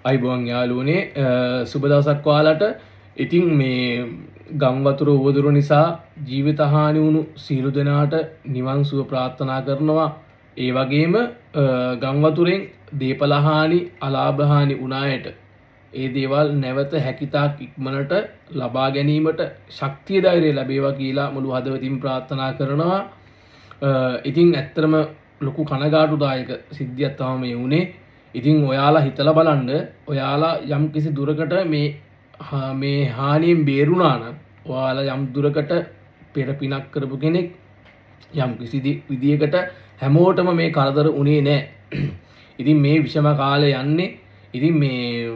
අයිබෝන් යාළුවනේ සුබ දවසක් ඔයාලට. ඉතින් මේ ගම් වතුර උවදුරු නිසා ජීවිත හානි වුණු සියලු දෙනාට නිවන් සුව ප්‍රාර්ථනා කරනවා. ඒ වගේම ගම් වතුරෙන් දීපල හානි අලාභ හානි වුණායට ඒ දේවල් නැවත හැකිතාක් ඉක්මනට ලබා ගැනීමට ශක්තිය ධෛර්යය ලැබේවා කියලා මුළු හදවතින් ප්‍රාර්ථනා කරනවා. ඉතින් ඇත්තටම ලොකු කනගාටුදායක සිද්ධියක් තමයි මේ වුණේ. ඉතින් ඔයාලා හිතලා බලන්න, ඔයාලා යම් කිසි දුරකට මේ හානියෙන් බේරුණා නම්, ඔයාලා යම් දුරකට පෙර පිනක් කරපු කෙනෙක්, යම් කිසි විදියකට හැමෝටම මේ කරදර උනේ නැහැ. ඉතින් මේ විෂම කාලේ යන්නේ. ඉතින් මේ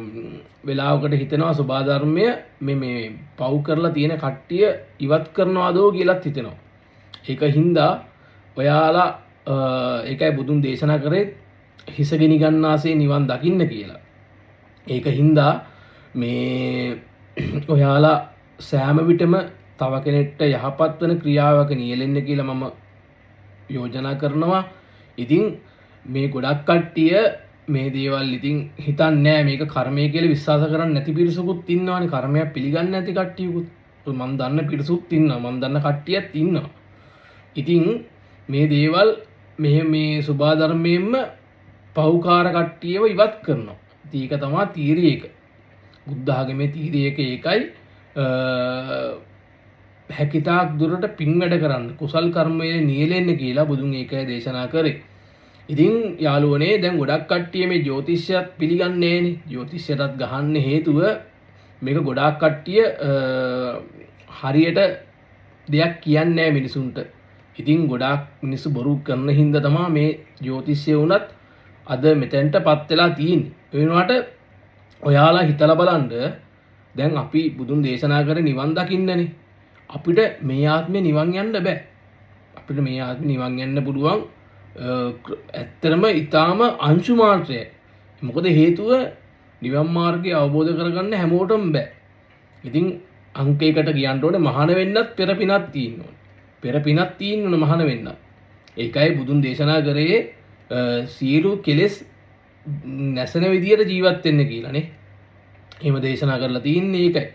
වෙලාවකට හිතෙනවා සුභාධර්මය මේ පව් කරලා තියෙන කට්ටිය ඉවත් කරනවාදෝ කියලාත් හිතෙනවා. ඒක හින්දා ඔයාලා ඒකයි බුදුන් දේශනා කරේ හිස ගෙනි ගන්නාසේ නිවන් දකින්න කියලා. ඒක හින්දා මේ ඔයාලා සෑම විටම තව කෙනෙක්ට යහපත් වෙන ක්‍රියාවක නියැලෙන්න කියලා මම යෝජනා කරනවා. ඉතින් මේ ගොඩක් කට්ටිය මේ දේවල් ඉතින් හිතන්නේ නැහැ, මේක කර්මය කියලා විශ්වාස කරන්නේ නැති පිරිසකුත් ඉන්නවානේ. කර්මයක් පිළිගන්නේ නැති කට්ටියකුත් මම දන්න පිරිසුත් ඉන්නවා, මම දන්න කට්ටියත් ඉන්නවා. ඉතින් මේ දේවල් මේ සුභාධර්මයෙන්ම පෞකාර කට්ටියව ඉවත් කරනවා. ඒක තමයි තීරිය එක. බුද්ධ ආගමේ තීරිය එක ඒකයි. හැකිතාක් දුරට පින් වැඩ කරන්න, කුසල් කර්මයේ නියැලෙන්න කියලා බුදුන් ඒකයි දේශනා කරේ. ඉතින් යාළුවනේ දැන් ගොඩක් කට්ටිය මේ ජ්‍යොතිෂයත් පිළිගන්නේ නැහනේ. ජ්‍යොතිෂයටත් ගහන්න හේතුව මේක ගොඩාක් කට්ටිය හරියට දෙයක් කියන්නේ නැහැ මිනිසුන්ට. ඉතින් ගොඩාක් මිනිස්සු බොරු කරන හින්දා තමයි මේ ජ්‍යොතිෂය වුණත් අද මෙතෙන්ටපත් වෙලා තියෙන්නේ. ඒ වෙනුවට ඔයාලා හිතලා බලන්න, දැන් අපි බුදුන් දේශනා කරේ නිවන් දකින්නනේ. අපිට මේ ආත්මේ නිවන් යන්න බෑ. අපිට මේ ආත්මේ නිවන් යන්න පුළුවන් ඇත්තටම ඊටාම අංශු මාත්‍රයයි. මොකද හේතුව නිවන් මාර්ගය අවබෝධ කරගන්න හැමෝටම බෑ. ඉතින් අංකයකට කියන්න ඕනේ මහාන වෙන්නත් පෙර පිනක් තියෙන්න ඕනේ. පෙර පිනක් තියෙන්න ඕනේ මහාන වෙන්න. ඒකයි බුදුන් දේශනා කරේ සියලු කෙලෙස් නැසෙන විදියට ජීවත් වෙන්න කියලානේ. එහෙම දේශනා කරලා තියෙන්නේ ඒකයි.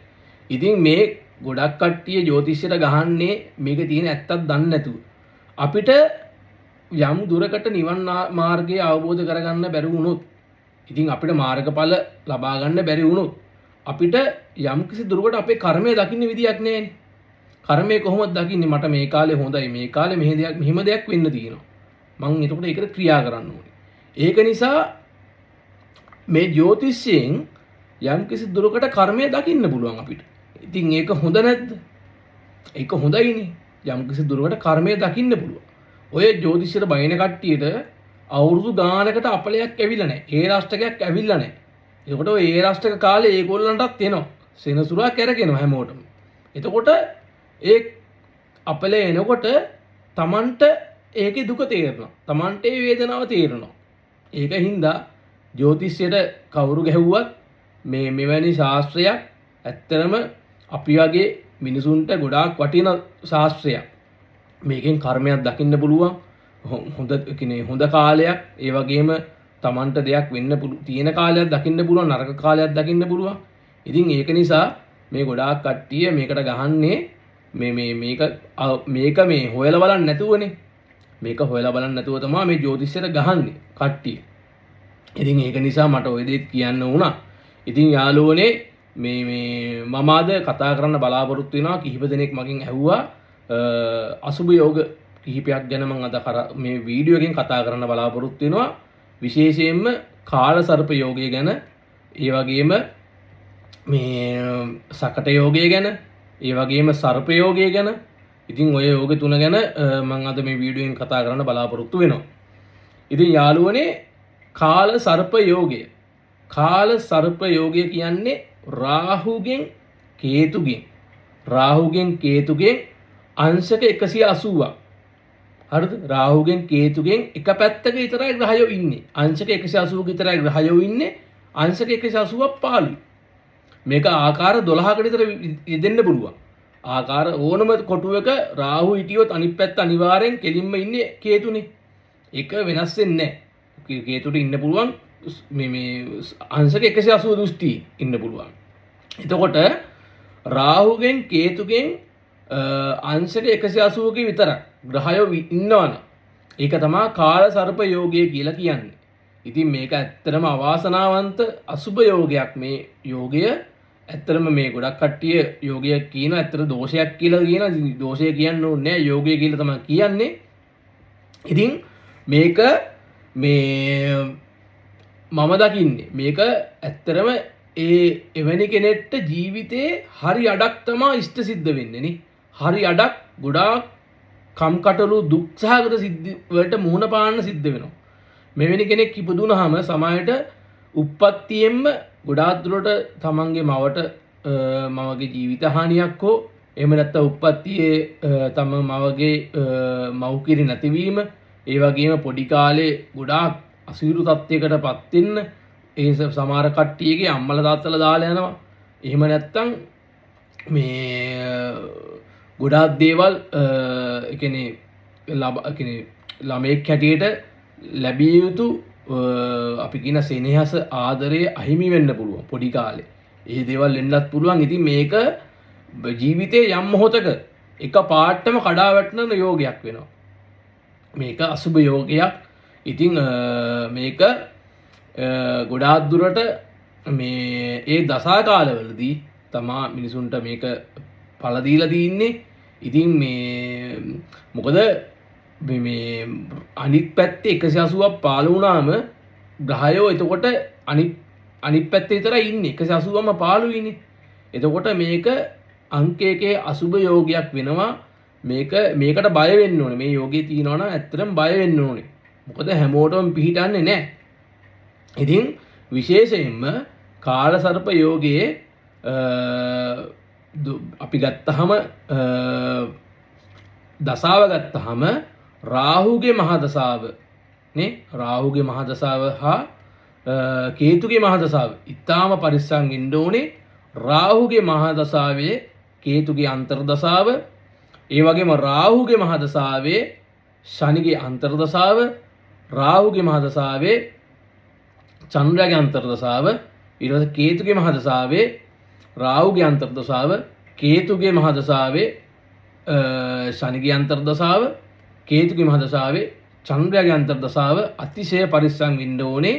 ඉතින් මේ ගොඩක් කට්ටිය ජ්‍යොතිෂයට ගහන්නේ මේක තියෙන ඇත්තක් දන්නේ නැතුව. අපිට යම් දුරකට නිවන් මාර්ගය අවබෝධ කරගන්න බැරි වුණොත්, ඉතින් අපිට මාර්ගඵල ලබා ගන්න බැරි වුණොත්, අපිට යම් කිසි දුරකට අපේ කර්මය දකින්න විදියක් නැහැනේ. කර්මය කොහොමද දකින්නේ? මට මේ කාලේ හොඳයි, මේ කාලේ මෙහෙම දෙයක් වෙන්න තියෙනවා. මං එතකොට ඒකට ක්‍රියා කරන්න ඕනේ. ඒක නිසා මේ ජ්‍යොතිෂයෙන් යම් කිසි දුරකට කර්මය දකින්න පුළුවන් අපිට. ඉතින් ඒක හොඳ නැද්ද? ඒක හොඳයිනේ. යම් කිසි දුරකට කර්මය දකින්න පුළුවන්. ඔය ජ්‍යොතිෂයට බයින කට්ටියට අවුරුදු ගානකට අපලයක් ඇවිල්ලා නැහැ. ඒ රාෂ්ටකයක් ඇවිල්ලා නැහැ. එතකොට ඔය ඒ රාෂ්ටක කාලේ ඒගොල්ලන්ටත් එනවා. සෙනසුරා කැරගෙනවා හැමෝටම. එතකොට ඒ අපලේ එනකොට Tamanට ඒකේ දුක තේරෙනවා. Tamanට ඒ වේදනාව තේරෙනවා. ඒක හින්දා ජ්‍යොතිෂයට කවුරු ගැහුවත් මෙවැනි ශාස්ත්‍රයක් ඇත්තටම අපි වගේ මිනිසුන්ට ගොඩාක් වටින ශාස්ත්‍රයක්. මේකෙන් කර්මයක් දකින්න පුළුවන්. හොඳ කාලයක්, ඒ වගේම Tamanට දෙයක් වෙන්න තියෙන කාලයක් දකින්න පුළුවන්, නරක කාලයක් දකින්න පුළුවන්. ඉතින් ඒක නිසා මේ ගොඩාක් කට්ටිය මේකට ගහන්නේ මේක මේ හොයලා බලන්න නැතුවනේ. මේක හොයලා බලන්න නැතුව තමයි මේ ජ්‍යොතිෂයට ගහන්නේ කට්ටිය. ඉතින් ඒක නිසා මට ওই දෙයක් කියන්න වුණා. ඉතින් යාළුවනේ මම අද කතා කරන්න බලාපොරොත්තු වෙනවා. කිහිප දෙනෙක් මගෙන් ඇහුවා අසුභ යෝග කිහිපයක් ගැන. මම අද මේ වීඩියෝ එකෙන් කතා කරන්න බලාපොරොත්තු වෙනවා. විශේෂයෙන්ම කාල සර්ප යෝගය ගැන, ඒ වගේම මේ සකට යෝගය ගැන, ඒ වගේම සර්ප යෝගය ගැන. ඉතින් ඔය යෝග තුන ගැන මම අද මේ වීඩියෝෙන් කතා කරන්න බලාපොරොත්තු වෙනවා. ඉතින් යාළුවනේ කාල සර්ප යෝගය. කාල සර්ප යෝගය කියන්නේ රාහුගෙන් කේතුගෙන් අංශක 180ක්. හරිද? රාහුගෙන් කේතුගෙන් එක පැත්තක විතරයි ග්‍රහයෝ ඉන්නේ. අංශක 180ක විතරයි ග්‍රහයෝ ඉන්නේ. අංශක 180ක් පාළුයි. මේක ආකාර 12කට විතර යෙදෙන්න පුළුවන්. ආකාර ඕනම කොටුවක රාහු හිටියොත් අනිත් පැත්ත අනිවාර්යෙන් කෙලින්ම ඉන්නේ කේතුනේ. ඒක වෙනස් වෙන්නේ නැහැ. කේතුට ඉන්න පුළුවන් මේ අංශක 180 දෘෂ්ටි ඉන්න පුළුවන්. එතකොට රාහුගෙන් කේතුගෙන් අංශක 180ක විතරක් ග්‍රහයෝ ඉන්නවනේ. ඒක තමයි කාල සර්ප යෝගය කියලා කියන්නේ. ඉතින් මේක ඇත්තටම අවාසනාවන්ත අසුභ යෝගයක්. මේ යෝගය ඇත්තටම මේ ගොඩක් කට්ටිය යෝගය කියන ඇත්තට දෝෂයක් කියලා කියන දෝෂය කියන්න ඕනේ නෑ යෝගය කියලා තමයි කියන්නේ. ඉතින් මේක මේ මම දකින්නේ මේක ඇත්තටම එවැනි කෙනෙක්ට ජීවිතේ හරි අඩක් තමයි ඉෂ්ට සිද්ධ වෙන්නේ නේ. හරි අඩක් ගොඩාක් කම්කටොළු දුක්සහගත සිද්ධ වලට මුහුණ පාන්න සිද්ධ වෙනවා. මෙවැනි කෙනෙක් ඉපදුනහම සමාජයට උප්පත්තියෙන්ම ගොඩාක් දුරට තමන්ගේ මවට මවගේ ජීවිත හානියක් හෝ එහෙම නැත්නම් උප්පත්තියේ තම මවගේ මව්කිරි නැතිවීම ඒ වගේම පොඩි කාලේ ගොඩාක් අසීරු තත්යකටපත් වෙන්න ඒ සමහර කට්ටියගේ අම්මලා තාත්තලා දාලා යනවා. එහෙම නැත්නම් මේ ගොඩාක් දේවල් ඒ කියන්නේ ළමෙක් හැටියට ලැබිය යුතු අපි කියන සෙනෙහස ආදරය අහිමි වෙන්න පුළුවන් පොඩි කාලේ. ඒ දේවල් වෙන්නත් පුළුවන්. ඉතින් මේක ජීවිතේ යම් මොහොතක එක පාටම කඩා වැටෙන යෝගයක් වෙනවා. මේක අසුභ යෝගයක්. ඉතින් මේක ගොඩාක් දුරට මේ ඒ දසා කාලවලදී තමා මිනිසුන්ට මේක පළ දීලා තින්නේ. ඉතින් මේ මොකද මේ අනිත් පැත්තේ 180ක් පාළ වුණාම ග්‍රහයෝ එතකොට අනිත් පැත්තේ විතරයි ඉන්නේ 180ම පාළුයිනේ. එතකොට මේක අංක එකේ අසුභ යෝගයක් වෙනවා. මේකට බය වෙන්න ඕනේ. මේ යෝගේ තියනවා නම් ඇත්තටම බය වෙන්න ඕනේ. මොකද හැමෝටම පිහිටන්නේ නැහැ. ඉතින් විශේෂයෙන්ම කාල සර්ප යෝගයේ අපි ගත්තහම දසාව ගත්තහම රාහුගේ මහා දසාව නේ රාහුගේ මහා දසාව හා කේතුගේ මහා දසාව ඊටාම පරිස්සම් වෙන්න ඕනේ. රාහුගේ මහා දසාවේ කේතුගේ අන්තර් දසාව ඒ වගේම රාහුගේ මහා දසාවේ ශනිගේ අන්තර් දසාව රාහුගේ මහා දසාවේ චන්ද්‍රයාගේ අන්තර් දසාව ඊට පස්සේ කේතුගේ මහා දසාවේ රාහුගේ අන්තර් දසාව කේතුගේ මහා දසාවේ ශනිගේ අන්තර් දසාව කේතුගේ මහා දසාවේ චන්ද්‍රයාගේ අන්තර් දසාව අතිශය පරිස්සම් වෙන්න ඕනේ.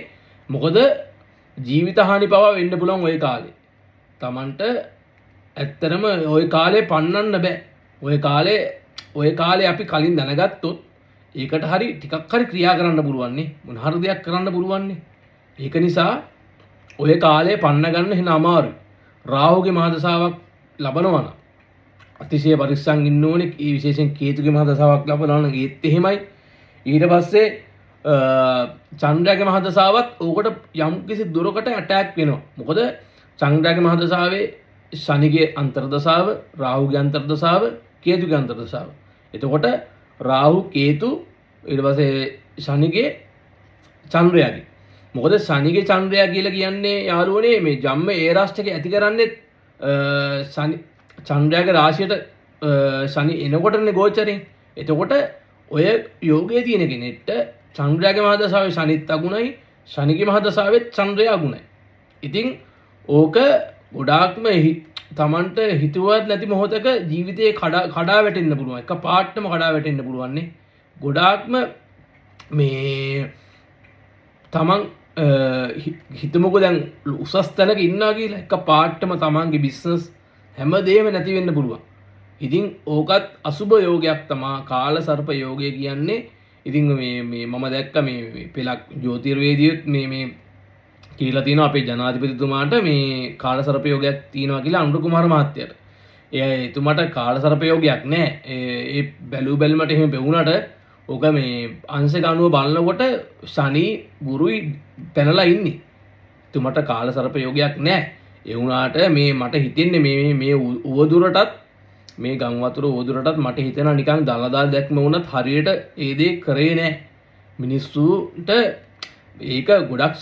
මොකද ජීවිත හානි පවා වෙන්න පුළුවන් ওই කාලේ. Tamanට ඇත්තටම ওই කාලේ පන්නන්න බෑ. ওই කාලේ අපි කලින් දැනගත්තොත් ඒකට හරි ටිකක් හරි ක්‍රියා කරන්න පුළුවන් නේ. මොන හරි දෙයක් කරන්න පුළුවන් නේ. ඒක නිසා ওই කාලේ පන්න ගන්න හින අමාරුයි. රාහුගේ මහා දසාවක් ලබනවා නම් අතිශය පරිස්සම් ඉන්න ඕනේ. ඒ විශේෂයෙන් කේතුගේ මහා දසාවක් ලබනවා නම් ඒත් එහෙමයි. ඊට පස්සේ චන්ද්‍රයාගේ මහා දසාවත් ඕකට යම් කිසි දුරකට ඇටැක් වෙනවා. මොකද චන්ද්‍රයාගේ මහා දසාවේ ශනිගේ අන්තර් දසාව, රාහුගේ අන්තර් දසාව, කේතුගේ අන්තර් දසාව. එතකොට රාහු කේතු ඊට පස්සේ ශනිගේ චන්ද්‍රයාගේ. මොකද ශනිගේ චන්ද්‍රයා කියලා කියන්නේ යාළුවනේ මේ ජම්ම ඒරාෂ්ටක ඇති කරන්නේ චන්ද්‍රයාගේ රාශියට ශනි එනකොටනේ ගෝචරේ. එතකොට ඔය යෝගයේ තියෙන කෙනෙක්ට චන්ද්‍රයාගේ මහා දසාවේ ශනිත් අගුණයි, ශනිගේ මහා දසාවේ චන්ද්‍රයා අගුණයි. ඉතින් ඕක ගොඩාක්ම තමන්ට හිතුවත් නැති මොහොතක ජීවිතේ කඩා වැටෙන්න පුළුවන්. එක පාටම කඩා වැටෙන්න පුළුවන් නේ. ගොඩාක්ම මේ තමන් හිතමුකෝ දැන් උසස් තැනක ඉන්නවා කියලා එක පාටම තමන්ගේ බිස්නස් හැමදේම නැති වෙන්න පුළුවන්. ඉතින් ඕකත් අසුභ යෝගයක් තමයි කාල සර්ප යෝගය කියන්නේ. ඉතින් මේ මම දැක්ක මේ පෙලක් ජ්‍යොතිර්වේදියෙත් මේ කියලා තියෙනවා අපේ ජනාධිපතිතුමාට මේ කාල සර්ප යෝගයක් තියෙනවා කියලා අනුර කුමාර මහත්තයාට. එතුමාට කාල සර්ප යෝගයක් නැහැ. ඒ බැලුමට එහෙම පෙවුනට ඕක මේ අංශක අනුව බලනකොට ශනි ගුරුයි පැනලා ඉන්නේ. එතුමාට කාල සර්ප යෝගයක් නැහැ. ඒ වුණාට මේ මට හිතෙන්නේ මේ උවදුරටත් මේ ගම් වතුර උවදුරටත් මට හිතෙනවා නිකන් දලදා දැක්ම වුණත් හරියට ඒ දේ කරේ නැහැ. මිනිස්සුන්ට ඒක ගොඩක්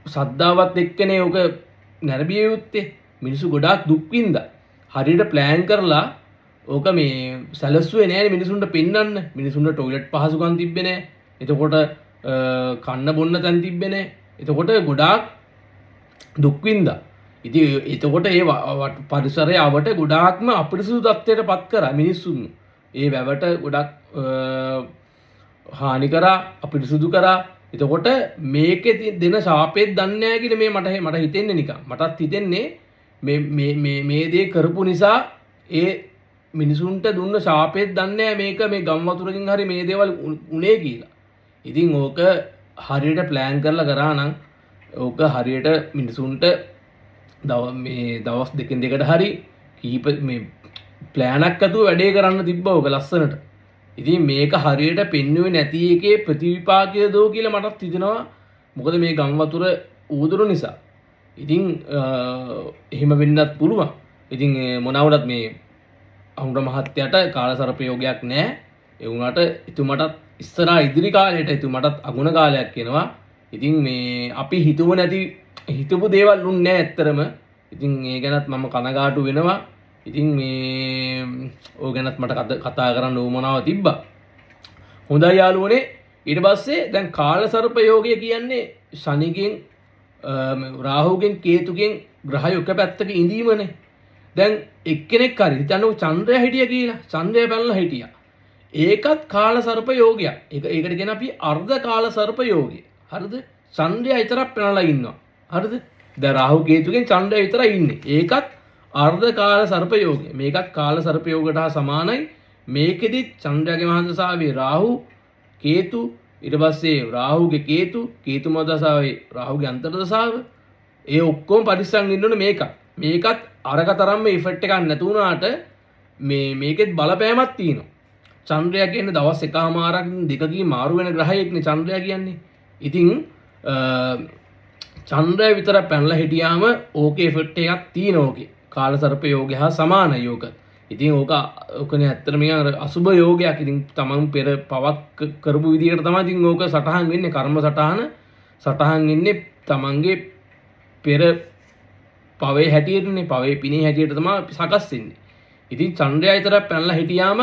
ශ්‍රද්ධාවත් එක්කනේ ඕක නැරඹිය යුත්තේ. මිනිස්සු ගොඩාක් දුක් විඳා. හරියට ප්ලෑන් කරලා ඕක මේ සැලසුවේ නෑනේ මිනිසුන්ට පෙන්වන්න. මිනිසුන්ට টয়ලට් පහසුකම් තිබ්බේ නෑ. එතකොට කන්න බොන්න තැන් තිබ්බේ නෑ. එතකොට ගොඩාක් දුක් විඳා. ඉතින් එතකොට ඒ පරිසරය අවට ගොඩාක්ම අපිරිසුදු තත්ත්වයට පත් කරා මිනිස්සුන්. ඒ වැවට ගොඩක් හානි කරා, අපිරිසුදු කරා. එතකොට මේකේ දෙන ශාපෙත් දන්නේ නැහැ කියලා මට හිතෙන්නේ නිකන්. මටත් හිතෙන්නේ මේ දේ කරපු නිසා ඒ මිනිසුන්ට දුන්න ශාපෙත් දන්නේ නැහැ මේ ගම් වතුරකින් හරි මේ දේවල් උනේ කියලා. ඉතින් ඕක හරියට ප්ලෑන් කරලා කරා නම් ඕක හරියට මිනිසුන්ට මේ දවස් දෙකෙන් දෙකට හරි කීප මේ ප්ලෑනක් ඇතුව වැඩේ කරන්න තිබ්බ ඕක ලස්සනට. ඉතින් මේක හරියට පෙන්වුවේ නැති එකේ ප්‍රතිවිපාකය දෝ කියලා මටත් හිතෙනවා. මොකද මේ ගම් වතුර ඌදුරු නිසා. ඉතින් එහෙම වෙන්නත් පුළුවන්. ඉතින් මොනවුනත් මේ අහුර මහත්තයාට කාලසර්පයෝගයක් නැහැ. ඒ වුණාට එතුමටත් ඉස්සරහා ඉදිරි කාලයට එතුමටත් අගුණ කාලයක් එනවා. ඉතින් මේ අපි හිතපු දේවල් උන්නේ නැහැ ඇත්තරම. ඉතින් ඒ ගැනත් මම කනගාටු වෙනවා. ඉතින් මේ ඕක ගැනත් මට කතා කරන්න උවමනාව තිබ්බා. හොඳයි යාළුවනේ. ඊට පස්සේ දැන් කාලසර්ප යෝගය කියන්නේ ශනිගෙන් රාහුගෙන් කේතුගෙන් ග්‍රහයෝ එක පැත්තක ඉඳීමනේ. දැන් එක්කෙනෙක් හරි හිතන්නකො චන්ද්‍රයා හිටියා කියලා. චන්ද්‍රයා පැනලා හිටියා. ඒකත් කාලසර්ප යෝගයක්. ඒකට කියන අපි අර්ධ කාලසර්ප යෝගය. හරිද? චන්ද්‍රයා විතරක් පැනලා ඉන්නවා. හරිද? දැන් රාහු කේතුගෙන් චන්ද්‍රයා විතරයි ඉන්නේ. ඒකත් අර්ධ කාලසර්ප යෝගය. මේකත් කාලසර්ප යෝගයට හා සමානයි. මේකෙදි චන්ද්‍රයාගේ මහදශාවේ රාහු කේතු ඊට පස්සේ රාහුගේ කේතු මහදශාවේ රාහුගේ අන්තර්දශාව ඒ ඔක්කොම පරිස්සම් ඉන්න ඕනේ මේකත් අරක තරම්ම ඉෆෙක්ට් එකක් නැතු වුණාට මේකෙත් බලපෑමක් තියෙනවා. චන්ද්‍රයා කියන්නේ දවස් එකමාරක් දෙකකින් මාරු වෙන ග්‍රහයෙක්නේ චන්ද්‍රයා කියන්නේ. ඉතින් චන්ද්‍රයා විතර පැනලා හිටියාම ඕකේ ඉෆෙක්ට් එකක් තියෙනවා ඕකේ. කාලසර්ප යෝගය හා සමාන යෝග. ඉතින් ඕකනේ ඇත්තටම අසුබ යෝගයක්. ඉතින් තමන් පෙර පවක් කරපු විදිහට තමයි ඉතින් ඕක සටහන් වෙන්නේ. කර්ම සටහන් වෙන්නේ තමන්ගේ පෙර පවේ හැටියටනේ. පවේ පිනේ හැටියට තමයි සකස් වෙන්නේ. ඉතින් චන්ද්‍රයා විතර පැනලා හිටියාම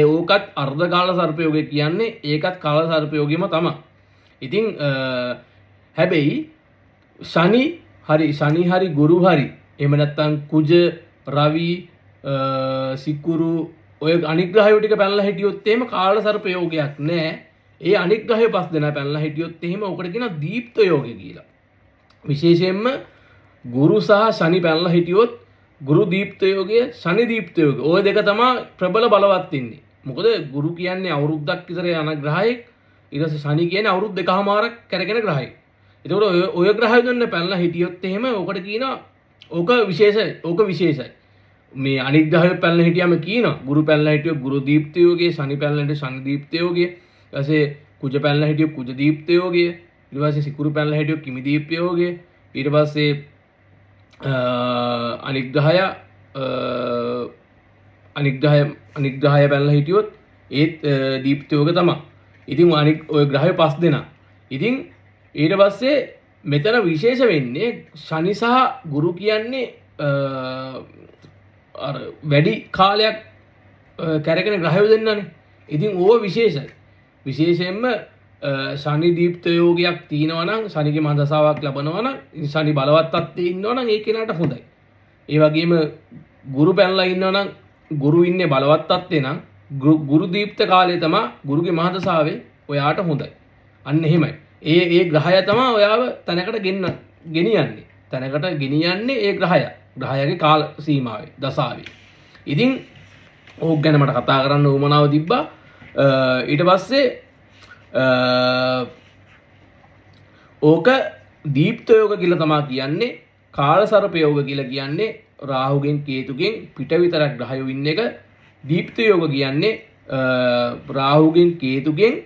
ඕකත් අර්ධ කාලසර්ප යෝගය කියන්නේ. ඒකත් කාලසර්ප යෝගයම තමයි. ඉතින් හැබැයි ශනි හරි ගුරු හරි එහෙම නැත්නම් කුජ රවි සිකුරු ඔය අනිග්‍රහයෝ ටික පැනලා හිටියොත් එහෙම කාලසර්ප යෝගයක් නැහැ. ඒ අනිග්‍රහය පස් දෙනා පැනලා හිටියොත් එහෙම ඔකට කියනවා දීප්ත යෝගය කියලා. විශේෂයෙන්ම ගුරු සහ ශනි පැනලා හිටියොත් ගුරු දීප්ත යෝගය ශනි දීප්ත යෝගය ඔය දෙක තමයි ප්‍රබල බලවත් ඉන්නේ. මොකද ගුරු කියන්නේ අවුරුද්දක් විතර යන ග්‍රහයෙක්. ඊට පස්සේ ශනි කියන්නේ අවුරුදු දෙකමාරක් කරගෙන ග්‍රහයෙක්. ඒතකොට ඔය ග්‍රහය දෙන්න පැනලා හිටියොත් එහෙම ඔකට කියනවා ඕක විශේෂයි. මේ අනික් ග්‍රහය පැනලා හිටියාම කියනවා ගුරු පැනලා හිටියොත් ගුරු දීප්ත යෝගය, ශනි පැනලා හිටියොත් ශනි දීප්ත යෝගය, ඊට පස්සේ කුජ පැනලා හිටියොත් කුජ දීප්ත යෝගය, ඊට පස්සේ සිකුරු පැනලා හිටියොත් කිමි දීප්ත යෝගය, ඊට පස්සේ අනික් ග්‍රහය පැනලා හිටියොත් ඒත් දීප්ත යෝග තමයි. ඉතින් අනික් ඔය ග්‍රහය පස් දෙනා. ඉතින් ඊට පස්සේ මෙතන විශේෂ වෙන්නේ ශනි සහ ගුරු කියන්නේ වැඩි කාලයක් කැරගෙන ග්‍රහයෝ දෙන්නනේ. ඉතින් ඕව විශේෂයි. විශේෂයෙන්ම ශනි දීප්ත යෝගයක් තියෙනවා නම් ශනිගේ මහ දශාවක් ලැබනවා නම් ශනි බලවත් තත්ත්වයේ ඉන්නවා නම් ඒ කෙනාට හොඳයි. ඒ වගේම ගුරු පැනලා ඉන්නවා නම් ගුරු ඉන්නේ බලවත් තත්ත්වේ නම් ගුරු දීප්ත කාලය තමයි ගුරුගේ මහ දශාවේ ඔයාට හොඳයි. අන්න එහෙමයි. ඒ ග්‍රහය තමයි ඔයාව තැනකට ගෙනියන්නේ. තැනකට ගෙනියන්නේ ඒ ග්‍රහයගේ කාල සීමාවේ දශාවේ. ඉතින් ඕක ගැන මට කතා කරන්න උවමනාව තිබ්බා. ඊට පස්සේ ඕක දීප්ත යෝග කියලා තමයි කියන්නේ. කාලසර්ප යෝග කියලා කියන්නේ රාහුගෙන් කේතුගෙන් පිට විතරක් ග්‍රහයෝ ඉන්න එක. දීප්ත යෝග කියන්නේ රාහුගෙන් කේතුගෙන්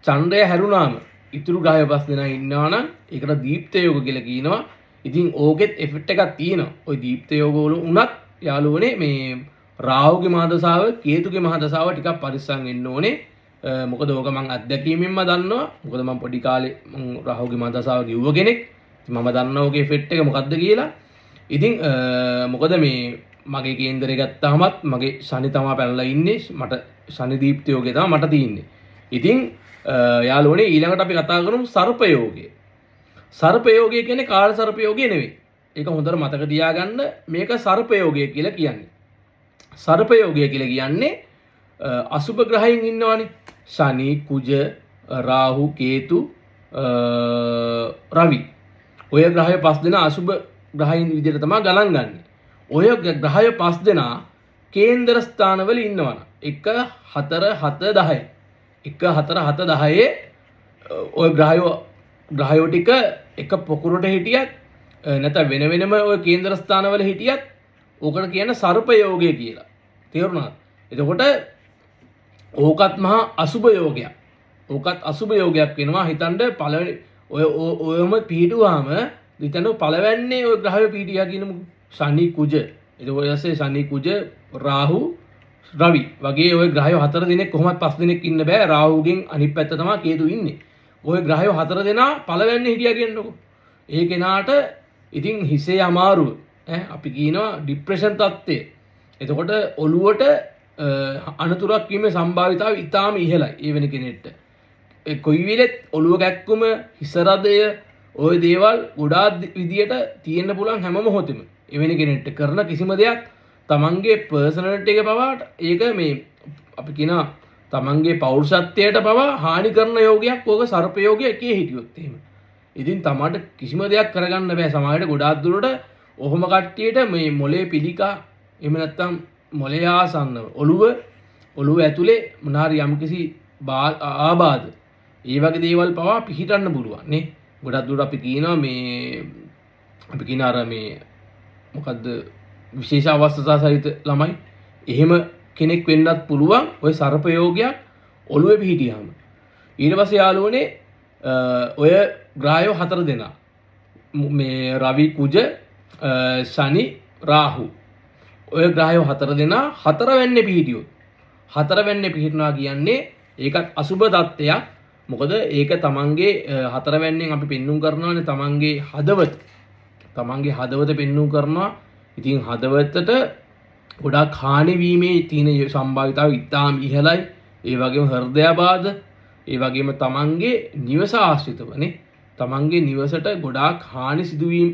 චන්ද්‍රය හැරුණාම ඉතුරු ග්‍රහය පස් දෙනා ඉන්නවා නම් ඒකට දීප්ත යෝග කියලා කියනවා. ඉතින් ඕකෙත් එෆෙක්ට් එකක් තියෙනවා. ওই දීප්ත යෝග වල උනත් යාළුවනේ මේ රාහුගේ මහ දශාව කේතුගේ මහ දශාව ටිකක් පරිස්සම් වෙන්න ඕනේ. මොකද ඕක මම අත්දැකීමෙන්ම දන්නවා. මොකද මම පොඩි කාලේ මම රාහුගේ මහ දශාව කිව්ව කෙනෙක්. ඉතින් මම දන්නවා ඕකේ එෆෙක්ට් එක මොකද්ද කියලා. ඉතින් මොකද මේ මගේ කේන්දරේ ගත්තාමත් මගේ ශනි තමයි පැනලා ඉන්නේ. මට ශනි දීප්ත යෝගය තමයි මට තියෙන්නේ. ඉතින් යාළුවනේ ඊළඟට අපි කතා කරමු සර්ප යෝගය. සර්පයෝගය කියන්නේ කාල සර්පයෝගය නෙවෙයි. ඒක හොඳට මතක තියාගන්න. මේක සර්පයෝගය කියලා කියන්නේ. සර්පයෝගය කියලා කියන්නේ අසුභ ග්‍රහයන් ඉන්නවනේ. ශනි, කුජ, රාහු, කේතු, රවි. ඔය ග්‍රහය 5 දෙනා අසුභ ග්‍රහයන් විදිහට තමයි ගණන් ගන්න. ඔය ග්‍රහය 5 දෙනා කේන්ද්‍ර ස්ථානවල ඉන්නවනේ. 1 4 7 10. 1 4 7 10 ඔය ග්‍රහයෝ ටික එක පොකුරට හිටියත් නැත්නම් වෙන වෙනම ඔය කේන්ද්‍ර ස්ථානවල හිටියත් ඕකට කියන සර්ප යෝගය කියලා. තේරුණාද? එතකොට ඕකත් මහා අසුභ යෝගයක්. ඕකත් අසුභ යෝගයක් වෙනවා. හිතන්න පළවෙනි ඔයම පිහිටුවාම හිතන්න පළවැන්නේ ඔය ග්‍රහය පිහිටියා කියනමු. ශනි කුජ. එතකොට ඊයසේ ශනි කුජ රාහු රවි වගේ ඔය ග්‍රහයෝ 4 දිනක් කොහොමත් 5 දිනක් ඉන්න බෑ. රාහුගෙන් අනිත් පැත්ත තමයි කේතු ඉන්නේ. ඔය ග්‍රහයෝ 4 දෙනා පළවැන්නේ හිටියා කියන්නකො. ඒ කෙනාට ඉතින් හිසේ අමාරුව අපි කියනවා ડિප්‍රෙෂන් තත්ත්වය. එතකොට ඔළුවට අනතුරක් වීමේ සම්භාවිතාව ඉතාම ඉහළයි ඒ වෙන කෙනෙක්ට. කොයි වෙලෙත් ඔළුව කැක්කුම හිසරදය ওই දේවල් ගොඩාක් විදියට තියෙන්න පුළුවන් හැම මොහොතෙම. එවැනි කෙනෙක්ට කරන කිසිම දෙයක් තමන්ගේ පර්සනලිටි එක පවාට ඒක මේ අපි කියනවා තමන්ගේ පෞරුෂත්වයට පවා හානි කරන යෝගයක් ඕක සර්ප යෝගය එකේ හිටියොත් එහෙම. ඉතින් තමාට කිසිම දෙයක් කරගන්න බෑ. සමහරවිට ගොඩාක් දුරට ඔහොම කට්ටියට මේ මොලේ පිළිකා එහෙම නැත්නම් මොලේ ආසන්නව ඔළුව ඇතුලේ මොනාරි යම්කිසි ආබාධ ඒ වගේ දේවල් පවා පිහිටන්න පුළුවන් නේ. ගොඩක් දුරට අපි කියනවා මේ අපි කියන අර මේ මොකද්ද විශේෂ අවස්ථා සහිත ළමයි එහෙම කෙනෙක් වෙන්නත් පුළුවන් ওই සර්ප යෝගයක් ඔළුවේ පිහිටියාම. ඊට පස්සේ යාළුවනේ ඔය ග්‍රහයෝ 4 දෙනා මේ රවි කුජ ශනි රාහු ඔය ග්‍රහයෝ 4 දෙනා 4 වෙන්නේ පිහිටියොත් 4 වෙන්නේ පිහිටනවා කියන්නේ ඒකත් අසුබ தත්ත්වයක්. මොකද ඒක තමන්ගේ 4 වෙන්නෙන් අපි පෙන්눔 කරනවානේ තමන්ගේ හදවත පෙන්눔 කරනවා. ඉතින් හදවතට ගොඩාක් හානි වීමේ තියෙන සම්භාවිතාව ඉතාම ඉහළයි. ඒ වගේම හෘදයාබාධ ඒ වගේම තමන්ගේ නිවස ආශ්‍රිතවනේ තමන්ගේ නිවසට ගොඩාක් හානි සිදුවීම්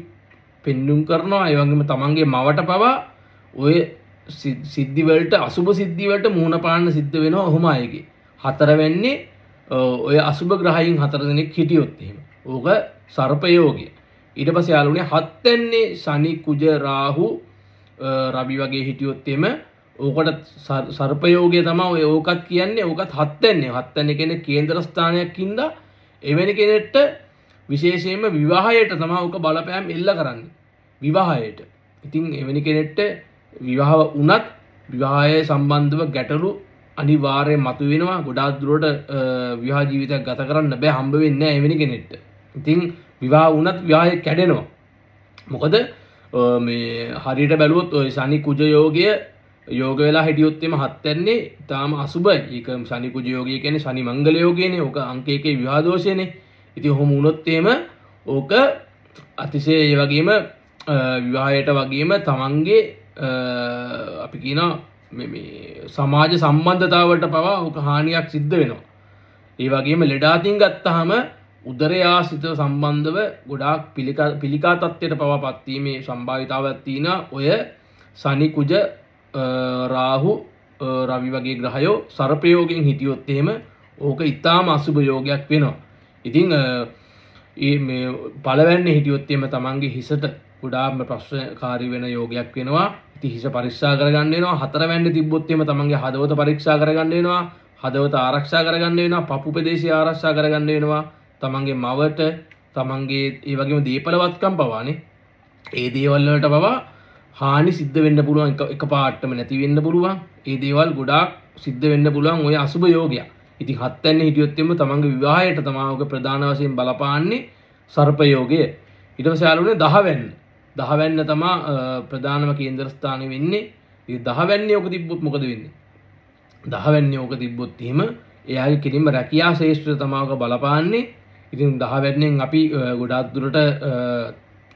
පෙන්눔 කරනවා. ඒ වගේම තමන්ගේ මවට පවා ඔය සිද්ධි වලට අසුබ සිද්ධි වලට මුහුණ පාන්න සිද්ධ වෙනවා. ඔහොම අයගේ 4 වෙන්නේ ඔය අසුබ ග්‍රහයන් 4 දෙනෙක් හිටියොත් එහෙම. ඕක සර්ප යෝගය. ඊට පස්සේ යාළුවනේ 7 වෙන්නේ ශනි කුජ රාහු රවි වගේ හිටියොත් එහෙම ඕකට සර්ප යෝගය තමයි ඔය ඕකත් කියන්නේ. ඕකත් 7 වෙන්නේ. 7 වෙන්නේ කියන්නේ කේන්ද්‍ර ස්ථානයක් ඉඳලා එවැනි කෙනෙක්ට විශේෂයෙන්ම විවාහයට තමයි ඕක බලපෑම් එල්ල කරන්නේ. විවාහයට. ඉතින් එවැනි කෙනෙක්ට විවාහ වුණත් විවාහය සම්බන්ධව ගැටලු අනිවාර්යයෙන් මතුවෙනවා. ගොඩාක් දුරට විවාහ ජීවිතයක් ගත කරන්න බෑ. හම්බ වෙන්නේ නැහැ එවැනි කෙනෙක්ට. ඉතින් විවාහ වුණත් විවාහය කැඩෙනවා. මොකද මේ හරියට බැලුවොත් ඔය ශනි කුජ යෝගය යෝග වෙලා හිටියොත් එම 7 යන්නේ තාම අසුබයි. ඒක ශනි කුජ යෝගය කියන්නේ ශනි මංගල යෝගයනේ. ඕක අංක 1 විවාහ දෝෂයනේ. ඉතින් ඔහොම වුණොත් එහෙම ඕක අතිශය ඒ වගේම විවාහයට වගේම තමන්ගේ අපි කියනවා මේ සමාජ සම්බන්ධතාවලට පවා ඕක හානියක් සිද්ධ වෙනවා. ඒ වගේම ලෙඩාතින් ගත්තාම උදරය ආශ්‍රිත සම්බන්ධව ගොඩාක් පිළිකා තත්ත්වයට පවාපත් වීමේ සම්භාවිතාවයක් තියෙනවා. ඔය ශනි කුජ රාහු රවි වගේ ග්‍රහයෝ සර්ප යෝගයෙන් හිටියොත් එහෙම ඕක ඊටාම අසුබ යෝගයක් වෙනවා. ඉතින් මේ පළවැන්නේ හිටියොත් එහෙම තමන්ගේ හිසට ගොඩාක්ම ප්‍රශ්නකාරී වෙන යෝගයක් වෙනවා. ඉතින් හිස පරීක්ෂා කරගන්න වෙනවා. 4 වැන්නේ තිබ්බොත් එහෙම තමන්ගේ හදවත පරීක්ෂා කරගන්න වෙනවා. හදවත ආරක්ෂා කරගන්න වෙනවා. පපු ප්‍රදේශය ආරක්ෂා කරගන්න වෙනවා. තමන්ගේ මවට තමන්ගේ ඒ වගේම දීපලවත්කම් පවානේ. ඒ දේවල් වලට පවා හානි සිද්ධ වෙන්න පුළුවන්. එක පාටම නැති වෙන්න පුළුවන්. ඒ දේවල් ගොඩාක් සිද්ධ වෙන්න පුළුවන් ඔය අසුබ යෝගයක්. ඉතින් 7 වෙනි හිටියොත් එimhe තමන්ගේ විවාහයට තමයි ඔක ප්‍රධාන වශයෙන් බලපාන්නේ සර්ප යෝගය. ඊට පස්සේ ආලුනේ 10 වෙනි. 10 වෙනි තමයි ප්‍රධානම කේන්ද්‍ර ස්ථානෙ වෙන්නේ. ඉතින් 10 වෙනි ඔක තිබ්බොත් මොකද වෙන්නේ? 10 වෙනි ඔක තිබ්බොත් එහෙම එයාගේ කෙලින්ම රැකියා ශේෂ්ත්‍රය තමයි ඔක බලපාන්නේ. ඉතින් 10 වෙනිෙන් අපි ගොඩාක් දුරට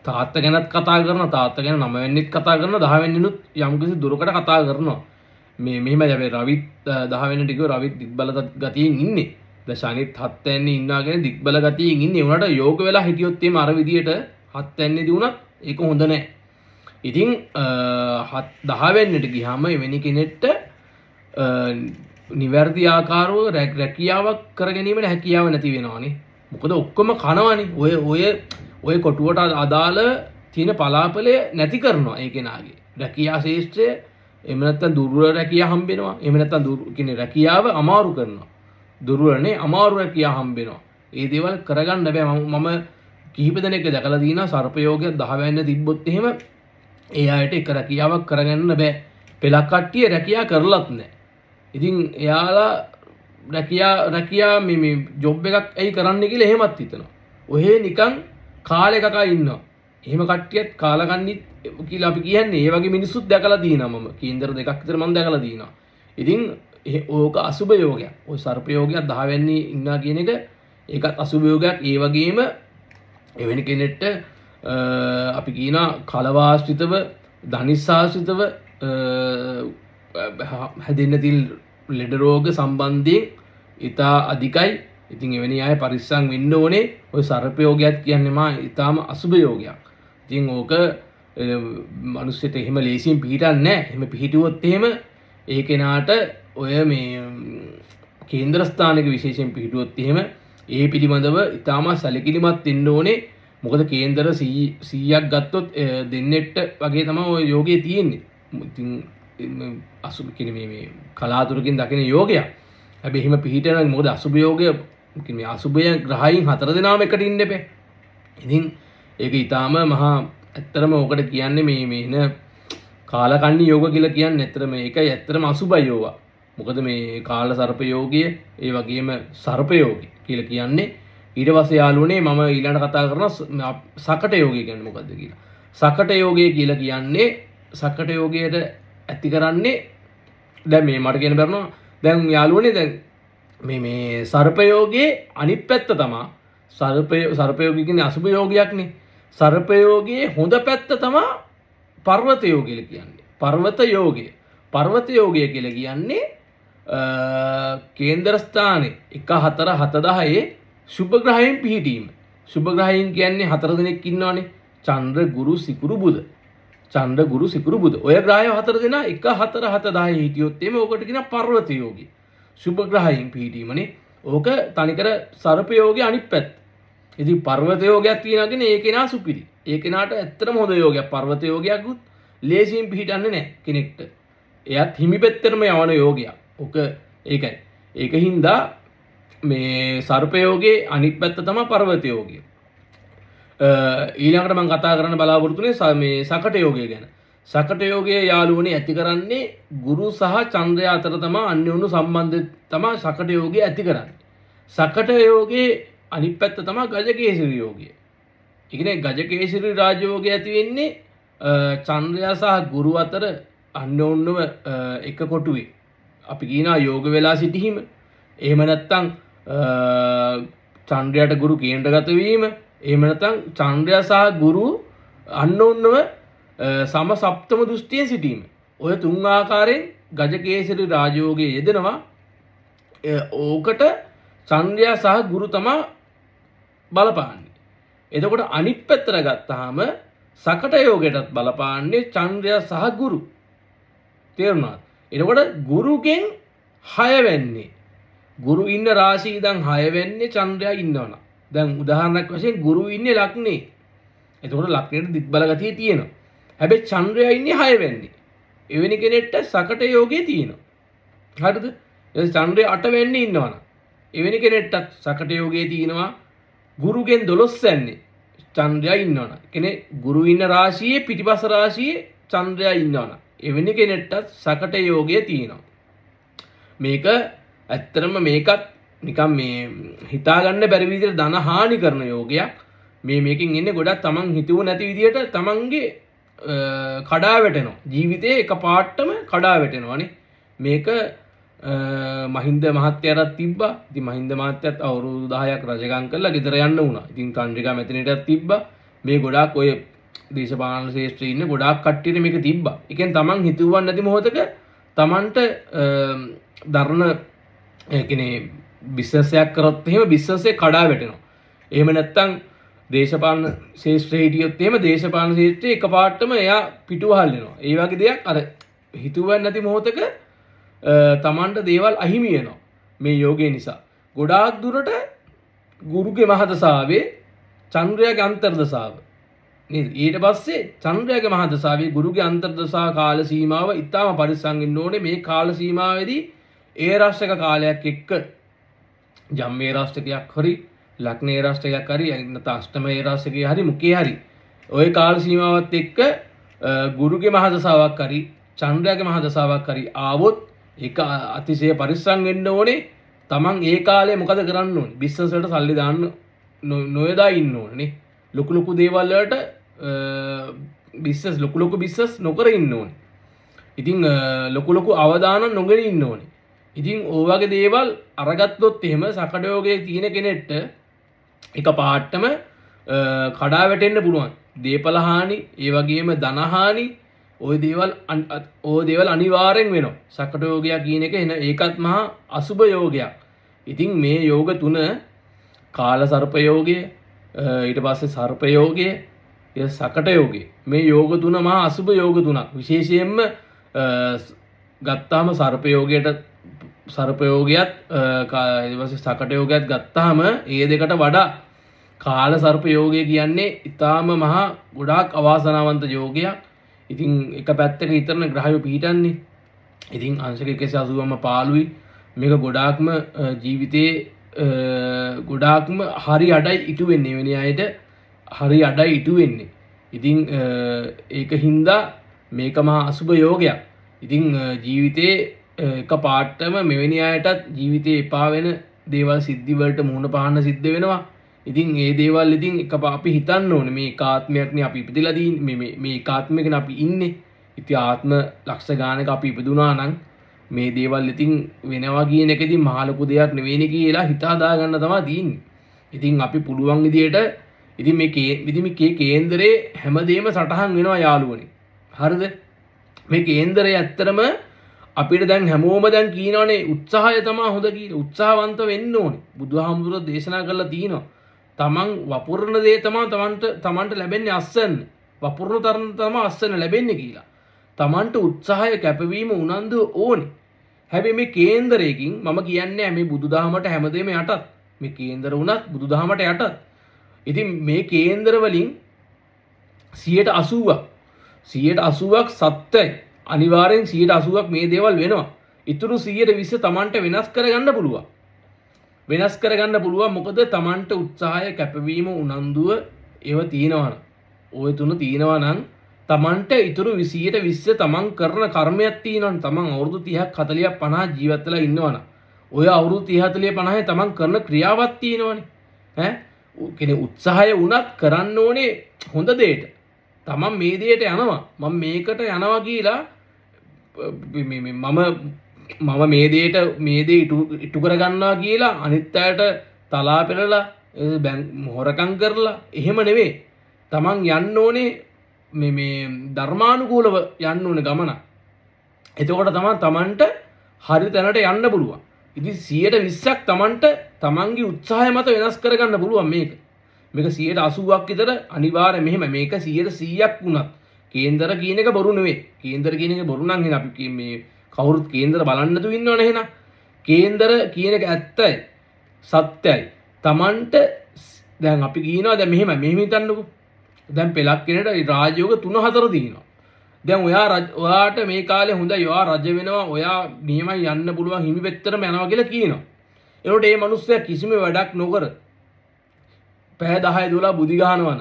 තාත්තා ගැනත් කතා කරනවා. තාත්තා ගැන 9 වෙනිත් කතා කරනවා. 10 වෙනිනුත් යම්කිසි දුරකට කතා කරනවා. මේ මෙහෙම හැබැයි රවිත් 10 වෙනි ටික රවිත් දිබ්බල ගතියෙන් ඉන්නේ. දැන් ශනිත් 7 වෙනි ඉන්නාගෙන දික්බල ගතියෙන් ඉන්නේ. උනට යෝග වෙලා හිටියොත් එimhe අර විදියට 7 වෙනිදී උනත් ඒක හොඳ නැහැ. ඉතින් 10 වෙනිට ගියාම එවැනි කෙනෙක්ට නිවැරදි ආකාරව රැකියාවක් කර ගැනීමට හැකියාව නැති වෙනවානේ. මොකද ඔක්කොම කනවනේ. ඔය කොටුවට අදාළ තියෙන පලාපලය නැති කරනවා ඒ කෙනාගේ. රැකියා ශේෂ්ත්‍රය එහෙම නැත්නම් දුර්වල රැකියාව හම්බෙනවා. එහෙම නැත්නම් රැකියාව අමාරු කරනවා. දුර්වලනේ අමාරු රැකියාව හම්බෙනවා. ඒ දේවල් කරගන්න බෑ. මම කිහිප දෙනෙක් දැකලා දිනා සර්පයෝගය 10 වෙනිද තිබ්බොත් එහෙම ඒ අයට එක රැකියාවක් කරගන්න බෑ. පෙලක් කට්ටිය රැකියාව කරලත් නැහැ. ඉතින් එයාලා රැකියා මේ ජොබ් එකක් ඇයි කරන්න කියලා එහෙමත් හිතනවා. ඔහෙ නිකන් කාලේ කකා ඉන්නවා. එහෙම කට්ටියත් කාලකන්ණි කියලා අපි කියන්නේ. ඒ වගේ මිනිස්සුත් දැකලා තියෙනවා මම. කේන්දර දෙකක් විතර මම දැකලා තියෙනවා. ඉතින් ඕක අසුබ යෝගයක්. ওই සර්ප යෝගයක් 10 වෙනි ඉන්නා කියන එක ඒකත් අසුබ යෝගයක්. ඒ වගේම එවැනි කෙනෙක්ට අපි කියනවා කලවාශ්‍රිතව ධනිස්සාශ්‍රිතව හැදෙන්න තියෙන ලෙඩ රෝග සම්බන්ධයෙන් ඉතා අධිකයි. ඉතින් එවැනි අය පරිස්සම් වෙන්න ඕනේ. ওই සර්ප යෝගයක් කියන්නේ ඊටාම අසුබ යෝගයක්. ඉතින් ඕක මිනිස්සුන්ට එහෙම ලේසියෙන් පිළිටන්නේ නැහැ. එහෙම පිළිටුවොත් එහෙම ඒ කෙනාට ඔය මේ කේන්ද්‍ර ස්ථානික විශේෂයෙන් පිළිටුවොත් එහෙම ඒ පිළිබඳව ඊටාම සැලකිලිමත් වෙන්න ඕනේ. මොකද කේන්දර 100ක් ගත්තොත් දෙන්නෙක්ට වගේ තමයි ඔය යෝගයේ තියෙන්නේ. ඉතින් අසුබ කියන්නේ මේ කලාතුරකින් දකින යෝගයක්. හැබැයි එහෙම පිළිටන මොකද අසුබ යෝගය කියන්නේ අසුබය ග්‍රහයන් 4 දෙනාම එකට ඉන්න එපේ. ඉතින් ඒක ඊටාම මහා ඇත්තටම ඕකට කියන්නේ මේ එන කාලකන්ණි යෝග කියලා කියන්නේ ඇත්තටම ඒකයි ඇත්තටම අසුබය යෝග. මොකද මේ කාල සර්ප යෝගය ඒ වගේම සර්ප යෝගය කියලා කියන්නේ. ඊට පස්සේ යාළුවනේ මම ඊළඟට කතා කරනවා සකට යෝගය කියන්නේ මොකද්ද කියලා. සකට යෝගය කියලා කියන්නේ සකට යෝගයට ඇති කරන්නේ දැන් මේ මට කියන්න බැරනවා. දැන් යාළුවනේ දැන් මේ සර්ප යෝගයේ අනිත් පැත්ත තමයි සර්ප යෝගය කියන්නේ අසුබ යෝගයක්නේ. සර්ප යෝගයේ හොඳ පැත්ත තමයි පර්වත යෝගය කියලා කියන්නේ. පර්වත යෝගය. පර්වත යෝගය කියලා කියන්නේ කේන්දර ස්ථානයේ 1 4 7 10 සුභ ග්‍රහයන් පිහිටීම. සුභ ග්‍රහයන් කියන්නේ 4 දෙනෙක් ඉන්නවනේ. චන්ද්‍ර ගුරු සිකුරු බුධ. චන්ද්‍ර ගුරු සිකුරු බුධ. ඔය ග්‍රහය 4 දෙනා 1 4 7 10 හිටියොත් එimhe ඕකට කියන පර්වත යෝගය. සුභ ග්‍රහයන් පිහිටීමනේ. ඕක තනිකර සර්ප යෝගයේ අනිත් පැත්ත. ඉතින් පර්වත යෝගයක් තියෙනවා කියන්නේ ඒ කෙනා සුපිරි. ඒ කෙනාට ඇත්තටම හොඳ යෝගයක්. පර්වත යෝගයක් උත් ලේසියෙන් පිහිටන්නේ නැහැ කෙනෙක්ට. එයාත් හිමි පැත්තටම යවන යෝගයක්. ඕක ඒකයි. ඒකින්ද මේ සර්ප යෝගයේ අනිත් පැත්ත තමයි පර්වත යෝගය. ඊළඟට මම කතා කරන්න බලාපොරොත්තු වෙන්නේ මේ සකට යෝගය ගැන. සකට යෝගයේ යාළුවනේ ඇති කරන්නේ ගුරු සහ චන්ද්‍රය අතර තමයි අන්‍යෝන්‍ය සම්බන්ධය තමයි සකට යෝගය ඇති කරන්නේ. සකට යෝගයේ අනිත් පැත්ත තමයි ගජකේසරි යෝගය. ඒ කියන්නේ ගජකේසරි රාජයෝගය ඇති වෙන්නේ චන්ද්‍රය සහ ගුරු අතර අන්‍යෝන්‍යව එක කොටුවේ. අපි කියනවා යෝග වෙලා සිටීම. එහෙම නැත්නම් චන්ද්‍රයට ගුරු කේන්ද්‍රගත වීම. එහෙම නැත්නම් චන්ද්‍රය සහ ගුරු අන්‍යෝන්‍යව සම සප්තම දෘෂ්ටියෙන් සිටීම. ඔය තුන් ආකාරයෙන් ගජකේසරි රාජයෝගයේ යෙදෙනවා. ඕකට චන්ද්‍රය සහ ගුරු තමයි බලපාන්නේ. එතකොට අනිත් පැත්තට ගත්තාම සකට යෝගයටත් බලපාන්නේ චන්ද්‍රය සහ ගුරු. තේරුණාද? එතකොට ගුරුගෙන් 6 වෙන්නේ. ගුරු ඉන්න රාශිය ඉඳන් 6 වෙන්නේ චන්ද්‍රයා ඉන්නවනම්. දැන් උදාහරණයක් වශයෙන් ගුරු ඉන්නේ ලග්නේ. එතකොට ලග්නෙට දික්බල ගතිය තියෙනවා. හැබැයි චන්ද්‍රයා ඉන්නේ 6 වෙන්නේ. එවැනි කෙනෙක්ට සකට යෝගයේ තියෙනවා. හරිද? එතකොට චන්ද්‍රයා 8 වෙන්නේ ඉන්නවනම්. එවැනි කෙනෙක්ට සකට යෝගයේ තියෙනවා. ගුරුගෙන් 12 වෙන්නේ චන්ද්‍රයා ඉන්නවනම්. කියන්නේ ගුරු ඉන්න රාශියේ පිටිපස රාශියේ චන්ද්‍රයා ඉන්නවනම්. එවැනි කෙනෙක්ට සකට යෝගයේ තියෙනවා. මේක ඇත්තටම මේකත් නිකන් මේ හිතාගන්න බැරි විදිහට ධන හානි කරන යෝගයක්. මේකෙන් ඉන්නේ ගොඩක් තමන් හිතුව නැති විදිහට තමන්ගේ කඩා වැටෙනවා. ජීවිතේ එකපාරටම කඩා වැටෙනවානේ. මේක මහින්ද මහත්තයාට තිබ්බා. ඉතින් මහින්ද මහත්තයාත් අවුරුදු 10ක් රජකම් කරලා ගෙදර යන්න වුණා. ඉතින් චන්ද්‍රිකා මැතිණියටත් තිබ්බා. මේ ගොඩාක් ඔය දේශපාලන ශාස්ත්‍රයේ ඉන්න ගොඩාක් කට්ටියට මේක තිබ්බා. ඒ කියන්නේ තමන් හිතුවන් නැති මොහොතක තමන්ට දරණ ඒ කියන්නේ බිස්නස් එකක් කරොත් එහෙම බිස්නස් එක කඩා වැටෙනවා. එහෙම නැත්නම් දේශපාලන ශාස්ත්‍රයේ හිටියොත් එහෙම දේශපාලන ශාස්ත්‍රයේ එකපාරටම එයා පිටුවහල් වෙනවා. ඒ වගේ දෙයක් අර හිතුවේ නැති මොහොතක තමන්ට දේවල් අහිමි වෙනවා මේ යෝගය නිසා. ගොඩාක් දුරට ගුරුගේ මහදසාවේ චන්ද්‍රයාගේ අන්තර්දසාව නේද? ඊට පස්සේ චන්ද්‍රයාගේ මහදසාවේ ගුරුගේ අන්තර්දසා කාල සීමාව ඉතාම පරිස්සම් වෙන්න ඕනේ. මේ කාල සීමාවේදී ඒ රාශික කාලයක් එක්ක ජම්මේ රාශිකයක් හරි ලග්නේ රාශිකයක් හරි නැත්නම් අෂ්ටමේ රාශිකය හරි මුකේ හරි ওই කාල සීමාවත් එක්ක ගුරුගේ මහදසාවක් හරි චන්ද්‍රයාගේ මහදසාවක් හරි ආවොත් ඒක අතිශය පරිස්සම් වෙන්න ඕනේ. තමන් ඒ කාලේ මොකද කරන්න ඕනේ? බිස්නස් වලට සල්ලි දාන්න නොයදා ඉන්න ඕනේ නේ. ලොකු ලොකු දේවල් වලට බිස්නස් ලොකු බිස්නස් නොකර ඉන්න ඕනේ. ඉතින් ලොකු ලොකු අවදානම් නොගෙන ඉන්න ඕනේ. ඉතින් ඔය වගේ දේවල් අරගත්තොත් එහෙම සකඩ යෝගයේ තියෙන කෙනෙක්ට එක පාටම කඩා වැටෙන්න පුළුවන්. දීපල හානි, ඒ වගේම ධන හානි, ওই දේවල් අනිවාර්යෙන් වෙනවා. සකඩ යෝගය කියන එක එන ඒකත් මහා අසුබ යෝගයක්. ඉතින් මේ යෝග තුන කාල සර්ප යෝගය, ඊට පස්සේ සර්ප යෝගය, ඊට සකට යෝගය. මේ යෝග තුන මහා අසුබ යෝග තුනක්. විශේෂයෙන්ම ගත්තාම සර්ප යෝගයට සර්ප යෝගයත් ඊට පස්සේ සකට යෝගයත් ගත්තාම ඒ දෙකට වඩා කාල සර්ප යෝගය කියන්නේ ඊටාම මහා ගොඩාක් අවාසනාවන්ත යෝගයක්. ඉතින් එක පැත්තක හිතරන ග්‍රහයෝ පිහිටන්නේ. ඉතින් අංශක 180ම පාළුයි. මේක ගොඩාක්ම ජීවිතේ ගොඩාක්ම හරි අඩයි ඉටු වෙන්නේ වෙන අයට හරි අඩයි ඉටු වෙන්නේ. ඉතින් ඒක හින්දා මේක මහා අසුබ යෝගයක්. ඉතින් ජීවිතේ එක පාටම මෙවැනි අයටත් ජීවිතේ එපා වෙන දේවල් සිද්ධි වලට මුහුණ පාන්න සිද්ධ වෙනවා. ඉතින් ඒ දේවල් ඉතින් එක අපි හිතන්න ඕනේ මේ ඒකාත්මයක්නේ අපි ඉපදිලා තියෙන්නේ මේ ඒකාත්මයකනේ අපි ඉන්නේ. ඉතින් ආත්ම ලක්ෂ ගානක අපි ඉපදුනා නම් මේ දේවල් ඉතින් වෙනවා කියන එක ඉතින් මහ ලොකු දෙයක් නෙවෙයි කියලා හිත හදා ගන්න තමයි තියෙන්නේ. ඉතින් අපි පුළුවන් විදියට ඉතින් මේ කේන්දරේ හැමදේම සටහන් වෙනවා යාළුවනේ. හරිද? මේ කේන්දරේ ඇත්තටම අපිට දැන් හැමෝම දැන් කියනවනේ උත්සාහය තමයි හොඳ කියලා. උත්සාහවන්ත වෙන්න ඕනේ. බුදුහාමුදුරුවෝ දේශනා කරලා තියෙනවා. තමන් වපුරන දේ තමයි තමන්ට ලැබෙන්නේ අස්සන්න. වපුරන තරම තමයි අස්සන්න ලැබෙන්නේ කියලා. තමන්ට උත්සාහය කැපවීම උනන්දුව ඕනේ. හැබැයි මේ කේන්දරයකින් මම කියන්නේ මේ බුදුදහමට හැමදේම යටත්. මේ කේන්දර වුණත් බුදුදහමට යටත්. ඉතින් මේ කේන්දර වලින් 180ක් සත්‍යයි. අනිවාර්යෙන් 180ක් මේ දේවල් වෙනවා. ඊටු 120 තමන්ට වෙනස් කරගන්න පුළුවන්. වෙනස් කරගන්න පුළුවන් මොකද තමන්ට උත්සාහය කැපවීම උනන්දුව ඒව තියෙනවා නම් ওই තුන තියෙනවා නම් තමන්ට ඊටු 120 තමන් කරන කර්මයක් තියෙනවා නම් තමන් අවුරුදු 30ක් 40ක් 50ක් ජීවත් වෙලා ඉන්නවා නම් ඔය අවුරුදු 30 40 50 තමන් කරන ක්‍රියාවක් තියෙනවනේ ඈ කෙනේ උත්සාහය වුණත් කරන්න ඕනේ හොඳ දෙයට තමන් මේ දෙයට යනවා මම මේකට යනවා කියලා මම මේ දේ ඉටු කරගන්නවා කියලා අනිත් අයට තලා පෙරලා හොරකම් කරලා එහෙම නෙවෙයි. තමන් යන්න ඕනේ මේ ධර්මානුකූලව යන්න ඕනේ ගමන. එතකොට තමයි තමන්ට හරි තැනට යන්න පුළුවන්. ඉතින් 120ක් තමන්ට තමන්ගේ උත්සාහය මත වෙනස් කරගන්න පුළුවන් මේක. මේක 180ක් විතර අනිවාර්ය මෙහෙම මේක 100ක් වුණත් කේන්දර කියන එක බොරු නෙවෙයි. කේන්දර කියන එක බොරු නම් අපි මේ කවුරුත් කේන්දර බලන්න නැතුව ඉන්නවනේ එහෙනම්. කේන්දර කියන එක ඇත්තයි. සත්‍යයි. තමන්ට දැන් අපි කියනවා දැන් මෙහෙම හිතන්නකෝ. දැන් පෙලක් කෙනෙක්ට රාජයෝග 3-4 තියෙනවා. දැන් ඔයාට මේ කාලේ හොඳයි ඔයා රජ වෙනවා ඔයා නියමයි යන්න පුළුවන් හිමි පෙත්තරම යනවා කියලා කියනවා. ඒනොට මේ මිනිස්සයා කිසිම වැඩක් නොකර පැය 10-12 බුදි ගහනවන.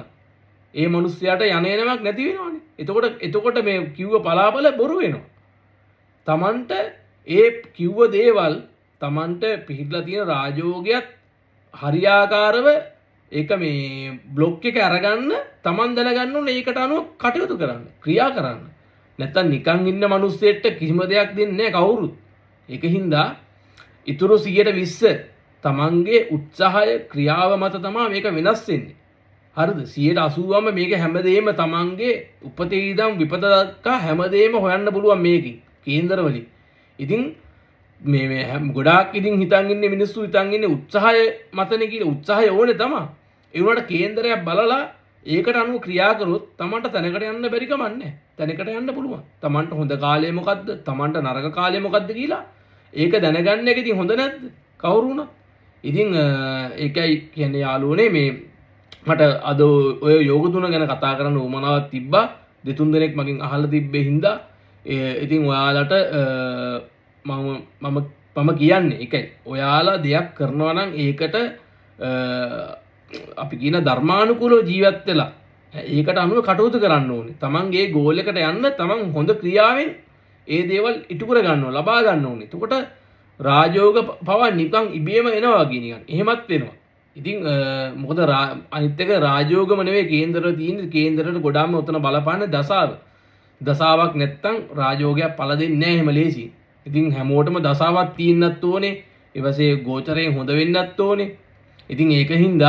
ඒ මිනිස්සයාට යන්නේමක් නැති වෙනවනේ. එතකොට මේ කිව්ව පලාපල බොරු වෙනවා. තමන්ට ඒ කිව්ව දේවල් තමන්ට පිහිටලා තියෙන රාජෝගයත් හරියාකාරව ඒක මේ බ්ලොක් එක අරගන්න තමන් දැනගන්න ඕනේ ඒකට අනුව කටයුතු කරන්න ක්‍රියා කරන්න. නැත්තම් නිකන් ඉන්න මිනිස්සෙට කිසිම දෙයක් දෙන්නේ නැහැ කවුරුත්. ඒකින්ද ඊටු 120 තමන්ගේ උත්සාහය ක්‍රියාව මත තමයි මේක වෙනස් වෙන්නේ. හරිද? 180ම මේක හැමදේම තමන්ගේ උපතේ ඉඳන් විපත දක්වා හැමදේම හොයන්න පුළුවන් මේකේ. කේන්දර වලින්. ඉතින් මේ ගොඩාක් ඉතින් හිතන් ඉන්නේ මිනිස්සු හිතන් ඉන්නේ උත්සාහය මතනේ කියලා. උත්සාහය ඕනේ තමයි. ඒ වුණාට කේන්දරයක් බලලා ඒකට අනුව ක්‍රියා කරොත් Tamanට තැනකට යන්න බැරි කමන්නේ. තැනකට යන්න පුළුවන්. Tamanට හොඳ කාලය මොකද්ද? Tamanට නරක කාලය මොකද්ද කියලා ඒක දැනගන්න එක ඉතින් හොඳ නැද්ද? කවුරු වුණත්. ඉතින් ඒකයි කියන්නේ යාළුවනේ මේ මට අද ඔය යෝග තුන ගැන කතා කරන්න උවමනාවක් තිබ්බා. දෙතුන් දෙනෙක් මගෙන් අහලා තිබ්බේ හින්දා ඉතින් ඔයාලට මම කියන්නේ ඒකයි. ඔයාලා දෙයක් කරනවා නම් ඒකට අපි කියන ධර්මානුකූලව ජීවත් වෙලා ඒකට අනුව කටයුතු කරන්න ඕනේ. තමන්ගේ ගෝල් එකට යන්න තමන් හොඳ ක්‍රියාවෙන් ඒ දේවල් ඉටු කර ගන්නවා, ලබා ගන්න ඕනේ. එතකොට රාජෝග පවා නිකන් ඉබේම එනවා වගේ නිකන්. එහෙමත් වෙනවා. ඉතින් මොකද අනිත් එක රාජෝගම නෙවෙයි කේන්දරවල තියෙන්නේ. කේන්දරවල ගොඩාම උතන බලපාන දසාව. දසාවක් නැත්තම් රාජෝගයක් පළ දෙන්නේ නැහැ එහෙම ලේසි. ඉතින් හැමෝටම දසාවක් තියෙන්නත් ඕනේ. ඊපස්සේ ගෝචරයෙන් හොඳ වෙන්නත් ඕනේ. ඉතින් ඒකින්ද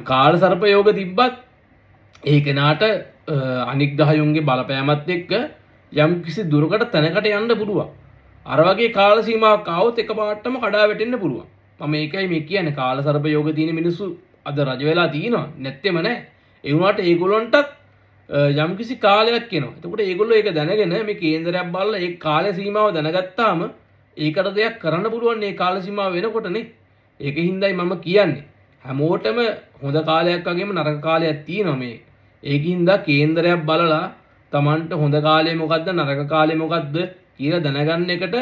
කාල සර්ප යෝග තිබ්බත් ඒ කෙනාට අනික් ග්‍රහයන්ගේ බලපෑමත් එක්ක යම් කිසි දුරකට තැනකට යන්න පුළුවන්. අර වගේ කාල සීමාවක් ආවොත් එකපාරටම කඩා වැටෙන්න පුළුවන්. මම ඒකයි මේ කියන්නේ කාල සර්ප යෝග තියෙන මිනිස්සු අද රජ වෙලා තියෙනවා. නැත්තේම නැහැ. ඒ වුණාට ඒගොල්ලන්ටත් යම් කිසි කාලයක් එනවා. එතකොට ඒගොල්ලෝ ඒක දැනගෙන මේ කේන්දරයක් බලලා ඒ කාල සීමාව දැනගත්තාම ඒකට දෙයක් කරන්න පුළුවන් මේ කාල සීමාව වෙනකොටනේ. ඒකින්දයි මම කියන්නේ හැමෝටම හොඳ කාලයක් වගේම නරක කාලයක් තියෙනවා මේ. ඒකින්ද කේන්දරයක් බලලා Tamanට හොඳ කාලය මොකද්ද නරක කාලය මොකද්ද කියලා දැනගන්න එකට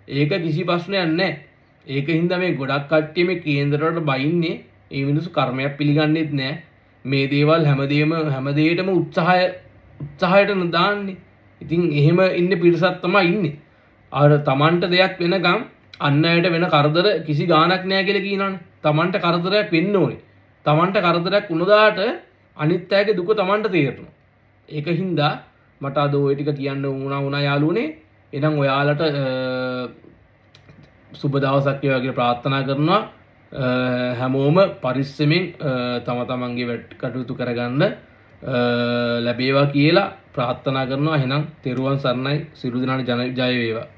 ඒක කිසි ප්‍රශ්නයක් නැහැ. ඒකින්ද මේ ගොඩක් කට්ටිය මේ කේන්දර වලට බයින්නේ ඒ මිනිස්සු කර්මයක් පිළිගන්නෙත් නැහැ. මේ දේවල් හැමදේටම උත්සාහයට දාන්නේ. ඉතින් එහෙම ඉන්න පිරිසක් තමයි ඉන්නේ. අර Tamanට දෙයක් වෙනකම් අන්න අයට වෙන කරදර කිසි ගාණක් නැහැ කියලා කියනවනේ. Tamanට කරදරයක් වෙන්න ඕනේ. Tamanට කරදරයක් වුණාට අනිත් අයගේ දුක Tamanට තේරෙනවා. ඒකින්ද මට අද ওই ටික කියන්න වුණා යාළුවනේ. එහෙනම් ඔයාලට සුබ දවසක් වේවා කියලා ප්‍රාර්ථනා කරනවා. හැමෝම පරිස්සමෙන් තම තමන්ගේ කටයුතු කරගන්න ලැබේවා කියලා ප්‍රාර්ථනා කරනවා. එහෙනම් තෙරුවන් සරණයි. සියලු දෙනාට ජය වේවා.